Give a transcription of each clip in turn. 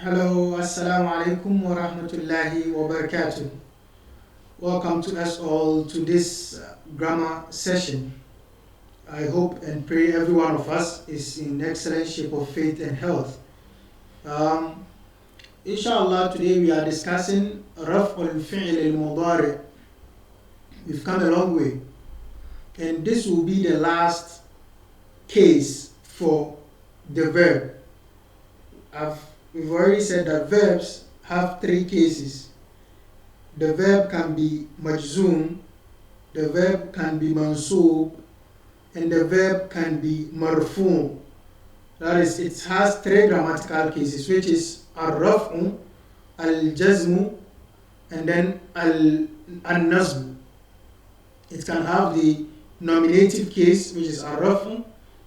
Hello, Assalamu alaikum wa rahmatullahi wa barakatuh. Welcome to us all to this grammar session. I hope and pray every one of us is in excellent shape of faith and health. Um, Inshallah, today we are discussing Raf'ul Fi'l al-Mudari'. We've come a long way, and this will be the last case for the verb. We've already said that verbs have three cases. The verb can be majzoom, the verb can be mansoob, and the verb can be marfu'. That is, it has three grammatical cases, which is al-raf'u, al-jazmu, and then al-nazbu. It can have the nominative case, which is al-raf'u,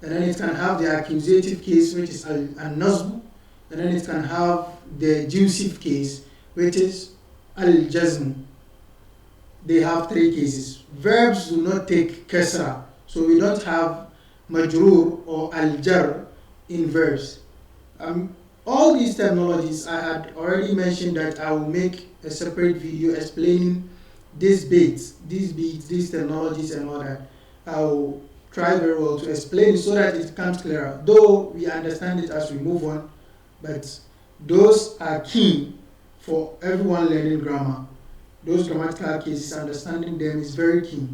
and then it can have the accusative case, which is al-nazbu, and then it can have the jusive case, which is al-jazm. They have three cases. Verbs do not take kasra, so we don't have majrur or al-jar in verbs. All these terminologies I had already mentioned that I will make a separate video explaining these beats, these terminologies and all that. I will try very well to explain it so that it becomes clearer. Though we understand it as we move on, but those are key for everyone learning grammar. Those grammatical cases, understanding them is very key.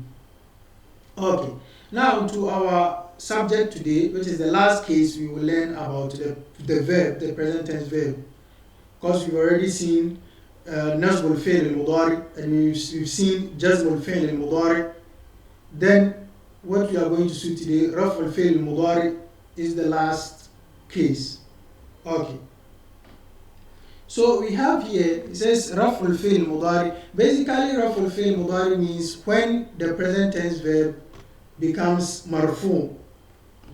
Okay, now to our subject today, which is the last case we will learn about the verb, the present tense verb. Because we've already seen nasb al-fi'l al-mudari, and we've seen jazm al-fi'l al-mudari. Then what we are going to see today, raf al-fi'l al-mudari, is the last case. Okay. So we have here, it says Raf'ul Fi'l Mudari. Basically, Raf'ul Fi'l Mudari means when the present tense verb becomes marfu.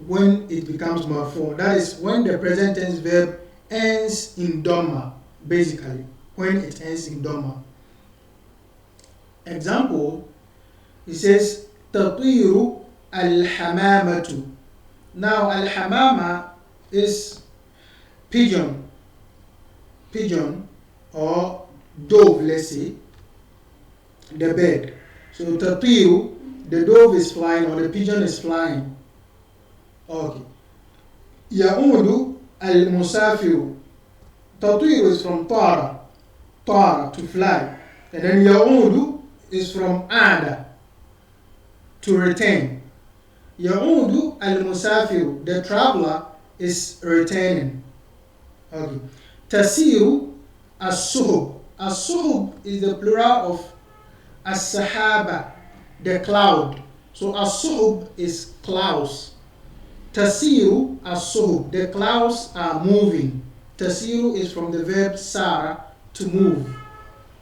When it becomes marfu. That is when the present tense verb ends in Dhamma. Basically, when it ends in Dhamma. Example, it says Tatiru al-hamamatu. Now, al-hamama is pigeon or dove, let's say, the bird. So tatiru, the dove is flying or the pigeon is flying. Okay. Ya'udu al-musafiru. Tatiru is from tara, to fly. And then ya'udu is from ada, to return. Ya'udu al-musafiru, the traveler is returning. Okay. Tasiru as-suhub. As-suhub is the plural of as-sahaba, the cloud. So as-suhub is clouds. Tasiru as-suhub, the clouds are moving. Tasiru is from the verb sara, to move.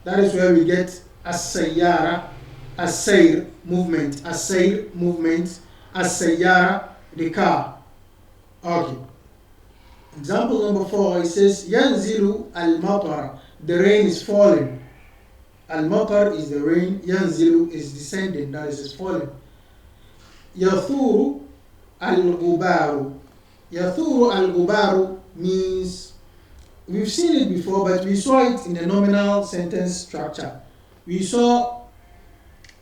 That is where we get as-sayyara, as-sayr, movement, as-sayr, movement, as-sayyara, the car. Okay. Example number 4, it says yanzilu al-matar, the rain is falling. Al-matar is the rain, yanzilu is descending, that is falling. Yathuru al-gubaru. Yathuru al-gubaru means, we've seen it before, but we saw it in the nominal sentence structure. We saw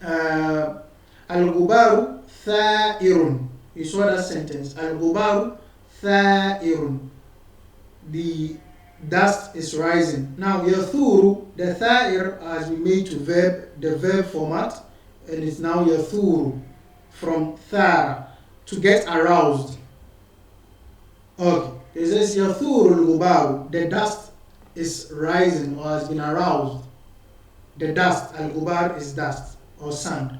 al-gubaru tha'irun. We saw that sentence, al-gubaru tha'irun. The dust is rising. Now, yathuru, the tha'ir has been made to the verb format, and it's now yathuru, from thara, to get aroused. Okay, it says yathuru al-gubaru, the dust is rising or has been aroused. The dust, al-gubar is dust or sand.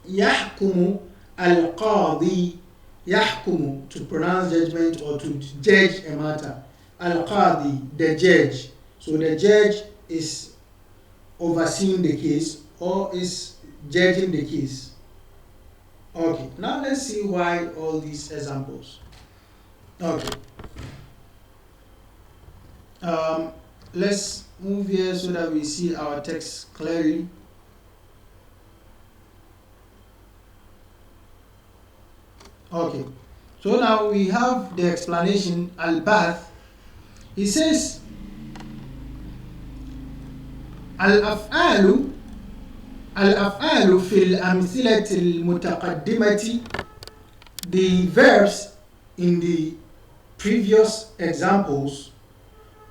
Yahkumu al-qadi, yahkumu, to pronounce judgment or to judge a matter. Al-qadi, the judge. So the judge is overseeing the case or is judging the case. Okay, now let's see why all these examples. Okay. Let's move here so that we see our text clearly. Okay, so now we have the explanation al-bath. He says, الأفعال الأفعال في الأمثلة المتقدمة, the verbs in the previous examples,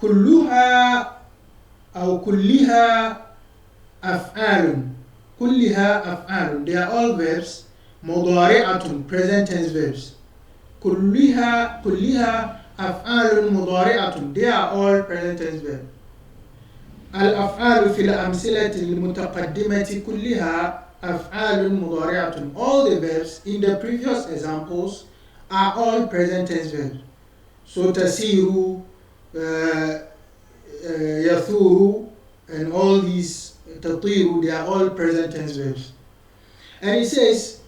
كلها أو كلها أفعال they are all verbs مضارعة, present tense verbs. كلها أفعال مضارعة, they are all present tense verbs. الأفعال في الأمثلة المتقدمة كلها أفعال مضارعة, all the verbs in the previous examples are all present tense verbs. So تسير, يثور, and all these تطير, they are all present tense verbs. And he says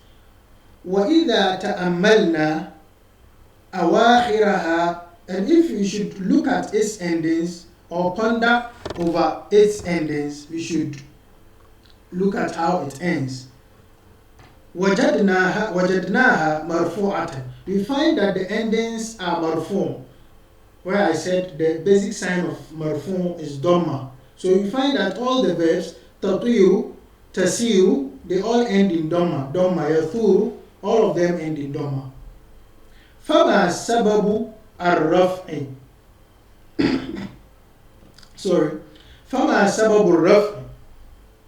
وإذا تأملنا أواخرها, and if we should look at its endings or ponder over its endings, we should look at how it ends. وجدناها مرفوعة, we find that the endings are marfu', where I said the basic sign of marfu' is dhamma. So we find that all the verbs tatiru, tasiru, they all end in dhamma. Yathuru, all of them end in dhamma. فما سبب الرفع فما سبب الرفع,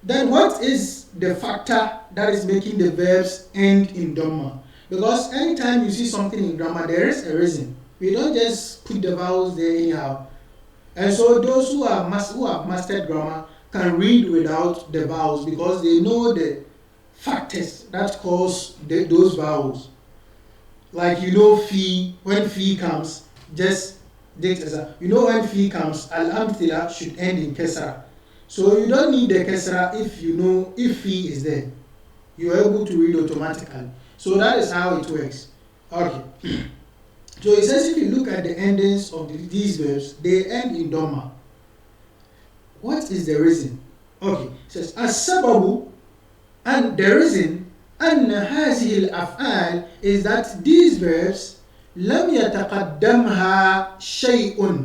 then what is the factor that is making the verbs end in dhamma? Because anytime you see something in grammar, there is a reason. We don't just put the vowels there anyhow. And so those who have mastered grammar can read without the vowels because they know the factors that cause those vowels. Like fi, when fi comes, just take as a, when fi comes, al-amthila should end in kesra. So you don't need the kesra if you know if fi is there. You are able to read automatically. So that is how it works. Okay. So it says if you look at the endings of these verbs, they end in dhamma. What is the reason? Okay. It says as-sababu, and the reason أن هذه الأفعال is that these verbs لم يتقدمها شيء,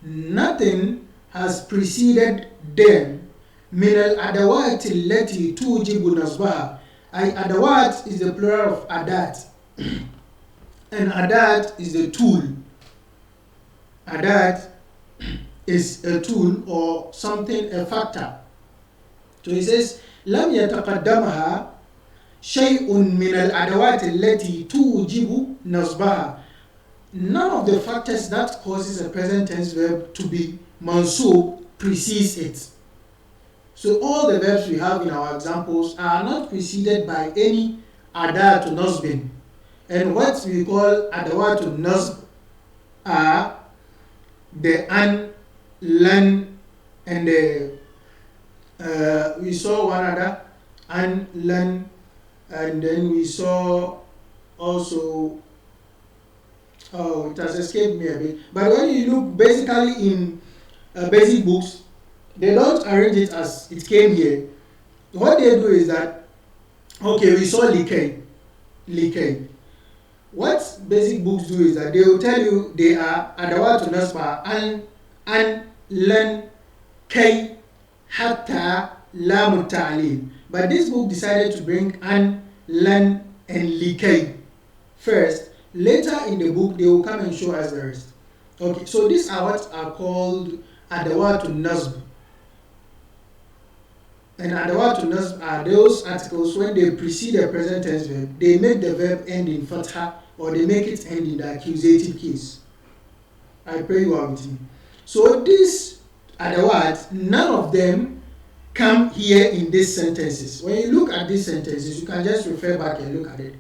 nothing has preceded them من الأدوات التي توجب نصبها. Adawat is the plural of adat, and adat is the tool. Adat is a tool or something, a factor. So he says لم يتقدمها شيء من الأدوات التي توجب نصبها. None of the factors that causes a present tense verb to be mansub precedes it. So all the verbs we have in our examples are not preceded by any adawat nasbin. And what we call adawat nasb are the an, lan, and the we saw one other, an, lan, and then we saw also, it has escaped me a bit, but when you look basically in basic books, they don't arrange it as it came here. What they do is that, okay, we saw likay. What basic books do is that they will tell you they are adawatu nasba an, lan, kay, hatta, lam ta'lil. But this book decided to bring an, lan, and likay first. Later in the book, they will come and show us the rest. Okay, so these are what are called adawatu nasb. And adawatu nasb are those articles when they precede a present tense verb, they make the verb end in fatha or they make it end in the accusative case. I pray you are with me. So these adawat, none of them come here in these sentences. When you look at these sentences, you can just refer back and look at it.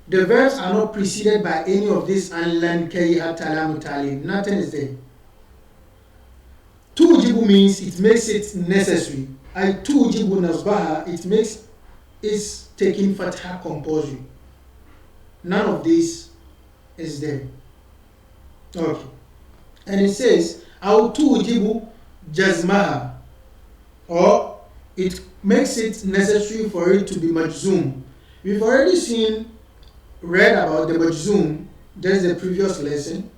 The verbs are not preceded by any of these an, lan, kay, hatta, lam, ta'lil. Nothing is there. Tujibu means it makes it necessary. Tujibu nasbaha, it makes is taking fatha compulsory. None of this is there. Okay. And it says tujibu jazmaha, or it makes it necessary for it to be majzoom. We've already read about the majzoom, that's the previous lesson,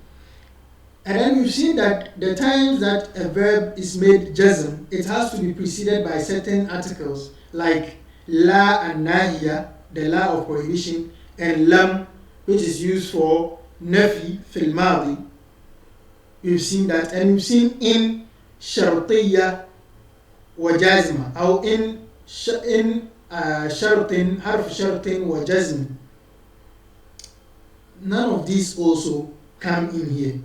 And then we've seen that the times that a verb is made jazm, it has to be preceded by certain articles like la and nahiya, the la of prohibition, and lam, which is used for nafi fil madi. We've seen that, and we've seen in shartiyya wa jazma, or in shartin, harf shartin wa jazm. None of these also come in here.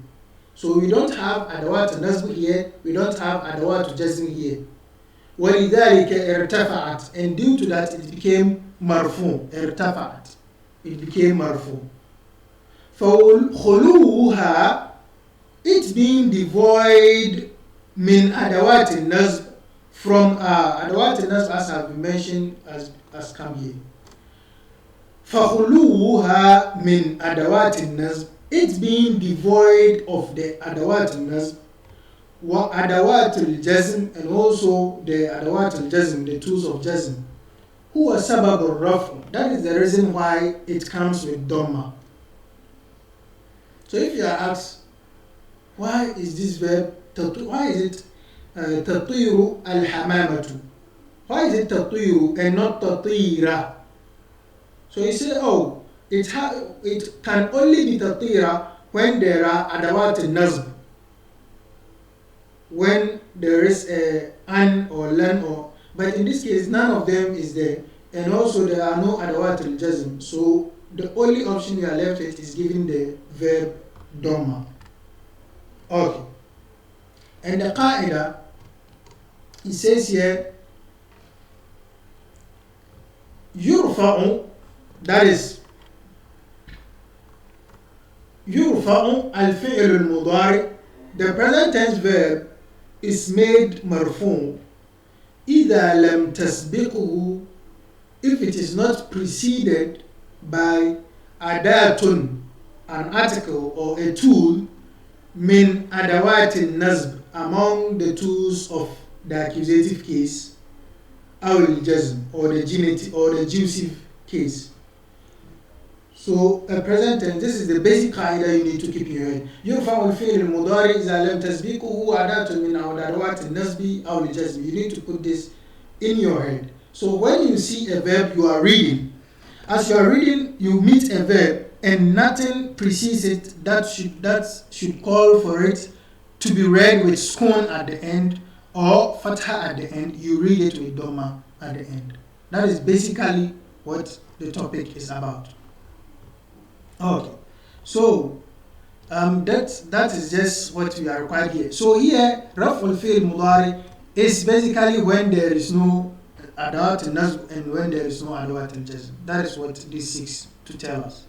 So we don't have adawat nasb here, we don't have adawat jazm here. وَلِذَلِكَ ارْتَفَعَتْ, and due to that it became marfu. ارتفعت, it became marfu. فَخُلُوهَا, it being devoid min adawat nasb, from adawat nasb as have been mentioned as come here. فَخُلُوهَا min adawat nasb, it being devoid of the adawat nasb, wa adawat al-jazm, and also the adawat al-jazm, the tools of jazm, huwa sabab al-raf', that is the reason why it comes with dhamma. So if you are asked, why is this verb, why is it tatiru al-hamamatu, why is it tatiru and not tatira? So you say, oh, it can only be tatira when there are adawat al-nazb, when there is an or lan, or, but in this case none of them is there, and also there are no adawat al-jazm, so the only option you are left with is giving the verb dhamma. Okay, and the qaida, it says here yurfa'u, that is yurfa'u al-fi'l al-mudari, the present tense verb is made marfu إذا لم تسبقه, if it is not preceded by adatun, an article or a tool, min adawat al-nazb, among the tools of the accusative case, aw al-jazm, or the genitive or the jussive case. So a present tense, this is the basic qaida you need to keep in your head. يرفع الفعل المضارع إذا لم تسبقه أداة من أدوات النصب أو الجزم. You need to put this in your head. So when you see a verb you are reading, as you are reading, you meet a verb and nothing precedes it that should call for it to be read with sukun at the end or fatha at the end, you read it with dhamma at the end. That is basically what the topic is about. Okay, so that is just what we are required here. So here, raf'ul fi'l mudari is basically when there is no adawat al-nazb and when there is no adawat al-jazm. That is what this seeks to tell us.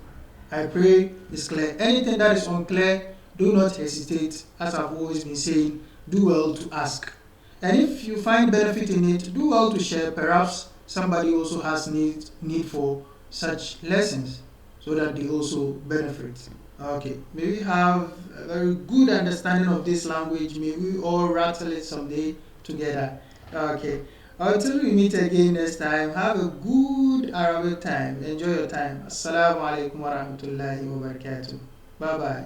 I pray it's clear. Anything that is unclear, do not hesitate. As I've always been saying, do well to ask. And if you find benefit in it, do well to share. Perhaps somebody also has need for such lessons, so that they also benefit. Okay, may we have a very good understanding of this language. May we all rattle it someday together. Okay, until we meet again next time, have a good Arabic time. Enjoy your time. Assalamu alaikum wa rahmatullahi wa barakatuh. Bye bye.